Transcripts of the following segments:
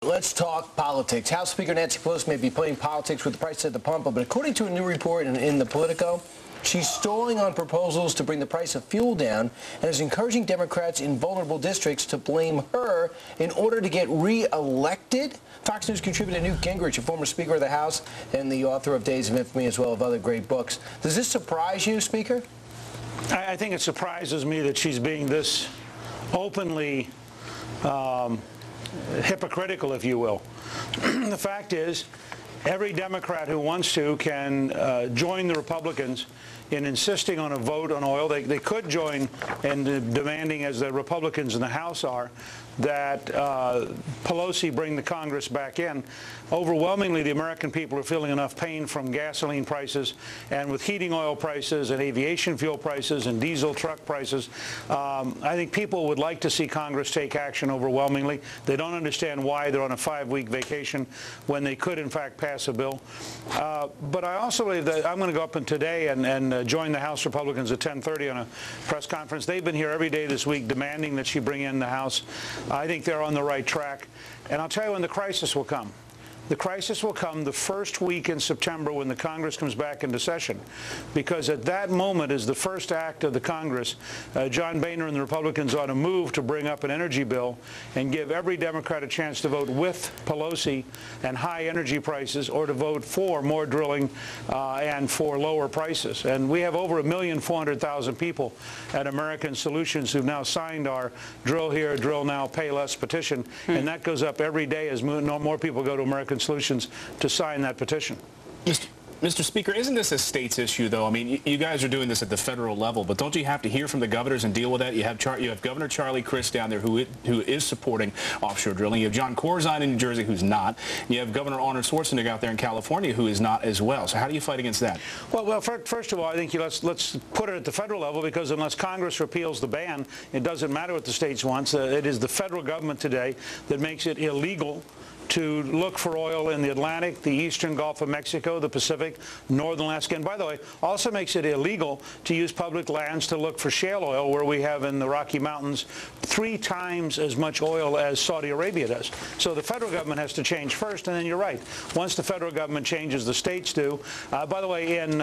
Let's talk politics. House Speaker Nancy Pelosi may be playing politics with the price at the pump, but according to a new report in the Politico, she's stalling on proposals to bring the price of fuel down and is encouraging Democrats in vulnerable districts to blame her in order to get re-elected. Fox News contributor Newt Gingrich, a former Speaker of the House and the author of Days of Infamy as well as other great books. Does this surprise you, Speaker? I think it surprises me that she's being this openly hypocritical, if you will. The fact is, every Democrat who wants to can join the Republicans in insisting on a vote on oil. They could join in demanding, as the Republicans in the House are, that Pelosi bring the Congress back in. Overwhelmingly, the American people are feeling enough pain from gasoline prices, and with heating oil prices and aviation fuel prices and diesel truck prices, I think people would like to see Congress take action overwhelmingly. They don't understand why they're on a 5-week vacation when they could, in fact, pass a bill. But I also believe that I'm going to go up today and join the House Republicans at 10:30 on a press conference. They've been here every day this week demanding that she bring in the House. I think they're on the right track. And I'll tell you when the crisis will come. The crisis will come the first week in September when the Congress comes back into session, because at that moment is the first act of the Congress. John Boehner and the Republicans ought to move to bring up an energy bill and give every Democrat a chance to vote with Pelosi and high energy prices, or to vote for more drilling and for lower prices. And we have over 1,400,000 people at American Solutions who've now signed our Drill Here, Drill Now, Pay Less petition, and that goes up every day as more people go to American Solutions to sign that petition. Mr. Speaker, isn't this a state's issue, though? I mean, you guys are doing this at the federal level, but don't you have to hear from the governors and deal with that? You have Governor Charlie Crist down there who is supporting offshore drilling. You have John Corzine in New Jersey who's not. You have Governor Arnold Schwarzenegger out there in California who is not as well. So how do you fight against that? Well, first of all, I think let's put it at the federal level, because unless Congress repeals the ban, it doesn't matter what the states want. It is the federal government today that makes it illegal to look for oil in the Atlantic, the eastern Gulf of Mexico, the Pacific, northern Alaska. And by the way, also makes it illegal to use public lands to look for shale oil, where we have in the Rocky Mountains 3 times as much oil as Saudi Arabia does. So the federal government has to change first, and then you're right. Once the federal government changes, the states do. By the way, in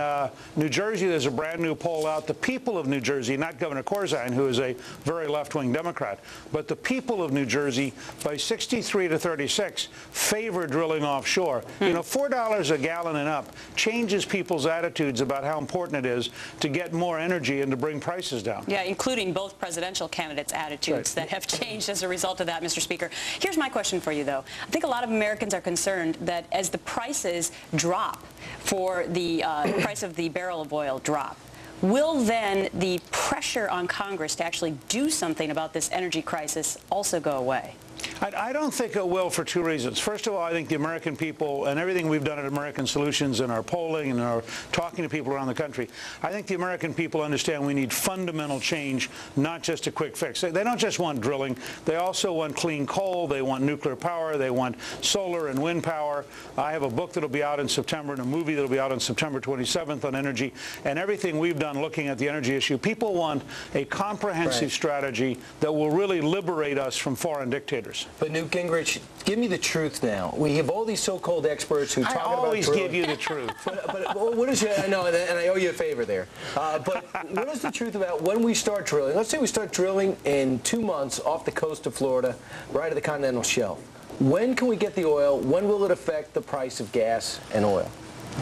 New Jersey, there's a brand new poll out. The people of New Jersey, not Governor Corzine, who is a very left-wing Democrat, but the people of New Jersey, by 63 to 36, favor drilling offshore. You know, $4 a gallon and up changes people's attitudes about how important it is to get more energy and to bring prices down. Yeah, including both presidential candidates' attitudes that have changed as a result of that, Mr. Speaker. Here's my question for you, though. I think a lot of Americans are concerned that as the prices drop for the price of the barrel of oil drop, will then the pressure on Congress to actually do something about this energy crisis also go away? I don't think it will, for 2 reasons. First of all, I think the American people, and everything we've done at American Solutions and our polling and our talking to people around the country, I think the American people understand we need fundamental change, not just a quick fix. They don't just want drilling. They also want clean coal. They want nuclear power. They want solar and wind power. I have a book that will be out in September and a movie that will be out on September 27th on energy. And everything we've done looking at the energy issue, people want a comprehensive strategy that will really liberate us from foreign dictators. But Newt Gingrich, give me the truth now. We have all these so-called experts who talk about drilling. I always give you the truth. But what is it? I know, and I owe you a favor there. But what is the truth about when we start drilling? Let's say we start drilling in 2 months off the coast of Florida, right at the continental shelf. When can we get the oil? When will it affect the price of gas and oil?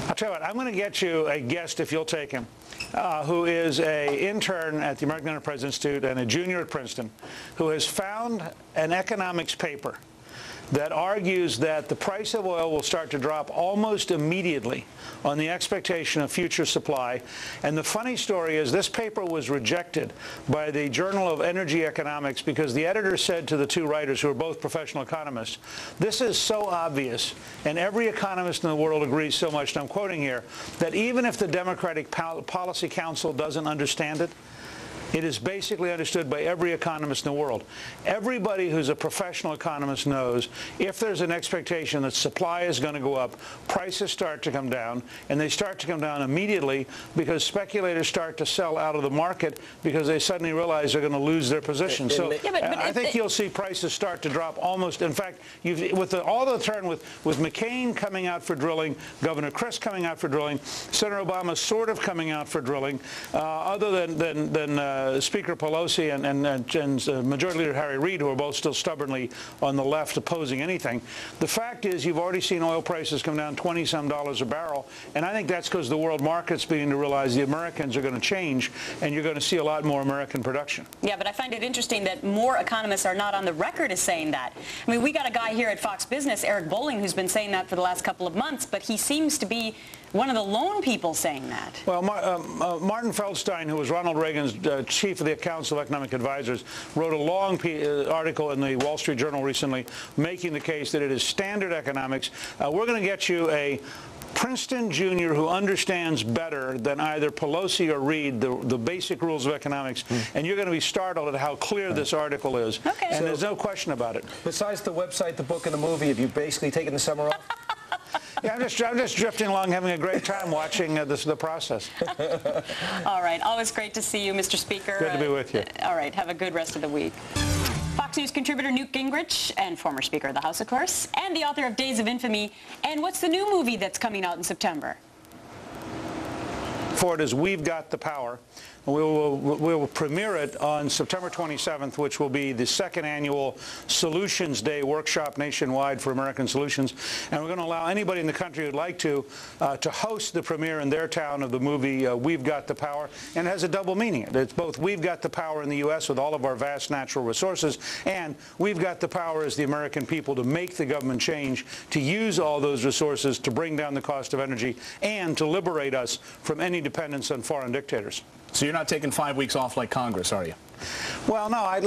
I'll tell you what, I'm going to get you a guest, if you'll take him, who is an intern at the American Enterprise Institute and a junior at Princeton, who has found an economics paper that argues that the price of oil will start to drop almost immediately on the expectation of future supply. And the funny story is this paper was rejected by the Journal of Energy Economics because the editor said to the 2 writers, who are both professional economists, this is so obvious, and every economist in the world agrees so much, and I'm quoting here, that even if the Democratic Policy Council doesn't understand it, It is basically understood by every economist in the world. Everybody who's a professional economist knows if there's an expectation that supply is going to go up, prices start to come down, and they start to come down immediately because speculators start to sell out of the market because they suddenly realize they're going to lose their position. So I think you'll see prices start to drop almost. In fact, with all the turn with McCain coming out for drilling, Governor Christ coming out for drilling, Senator Obama sort of coming out for drilling, other than Speaker Pelosi and Majority Leader Harry Reid, who are both still stubbornly on the left opposing anything. The fact is you've already seen oil prices come down $20-some a barrel, and I think that's because the world market's beginning to realize the Americans are going to change, and you're going to see a lot more American production. Yeah, but I find it interesting that more economists are not on the record as saying that. I mean, we got a guy here at Fox Business, Eric Bolling, who's been saying that for the last couple of months, but he seems to be one of the lone people saying that. Well, Martin Feldstein, who was Ronald Reagan's chief of the Council of Economic Advisors, wrote a long article in the Wall Street Journal recently making the case that it is standard economics. We're going to get you a Princeton junior who understands better than either Pelosi or Reid the basic rules of economics, and you're going to be startled at how clear this article is. Okay. And there's no question about it. Besides the website, the book, and the movie, have you basically taken the summer off? Yeah, I'm just drifting along, having a great time watching the process. All right. Always great to see you, Mr. Speaker. Good to be with you. All right. Have a good rest of the week. Fox News contributor Newt Gingrich, and former Speaker of the House, of course, and the author of Days of Infamy. And what's the new movie that's coming out in September? For it is We've Got the Power. We will premiere it on September 27th, which will be the second annual Solutions Day workshop nationwide for American solutions. And we're going to allow anybody in the country who'd like to host the premiere in their town of the movie We've Got the Power. And it has a double meaning. It's both we've got the power in the U.S. with all of our vast natural resources, and we've got the power as the American people to make the government change, to use all those resources to bring down the cost of energy, and to liberate us from any dependence on foreign dictators. So you're not taking 5 weeks off like Congress, are you? Well, no. I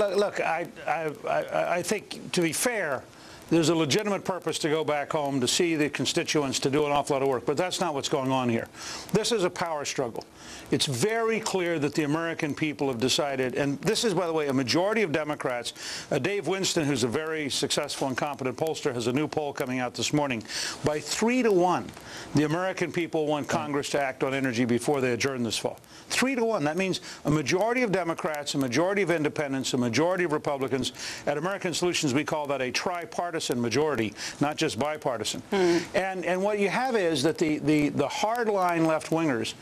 think, to be fair, there's a legitimate purpose to go back home to see the constituents, to do an awful lot of work. But that's not what's going on here. This is a power struggle. It's very clear that the American people have decided, and this is, by the way, a majority of Democrats. Dave Winston, who's a very successful and competent pollster, has a new poll coming out this morning. By 3-1, the American people want Congress to act on energy before they adjourn this fall. 3-1. That means a majority of Democrats, a majority of independents, a majority of Republicans. At American Solutions, we call that a tripartisan majority, not just bipartisan. And what you have is that the hardline left-wingers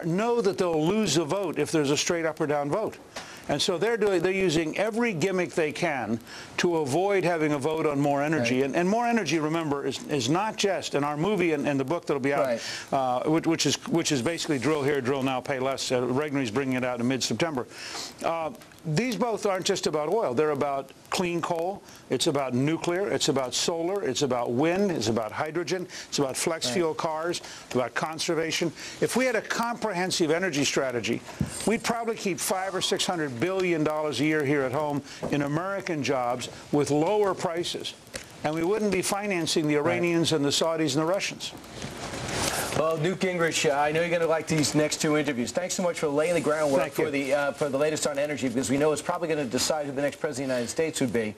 know that they'll lose a vote if there's a straight up or down vote. And so they're using every gimmick they can to avoid having a vote on more energy. Right. And more energy, remember, is not just in our movie and the book that'll be out, right, which is basically Drill Here, Drill Now, Pay Less. Regnery's bringing it out in mid-September. These both aren't just about oil. They're about clean coal. It's about nuclear. It's about solar. It's about wind. It's about hydrogen. It's about flex fuel cars, about conservation. If we had a comprehensive energy strategy, we'd probably keep $500 or $600 billion a year here at home in American jobs with lower prices. And we wouldn't be financing the Iranians and the Saudis and the Russians. Well, Newt Gingrich, I know you're going to like these next two interviews. Thanks so much for laying the groundwork for the latest on energy, because we know it's probably going to decide who the next president of the United States would be.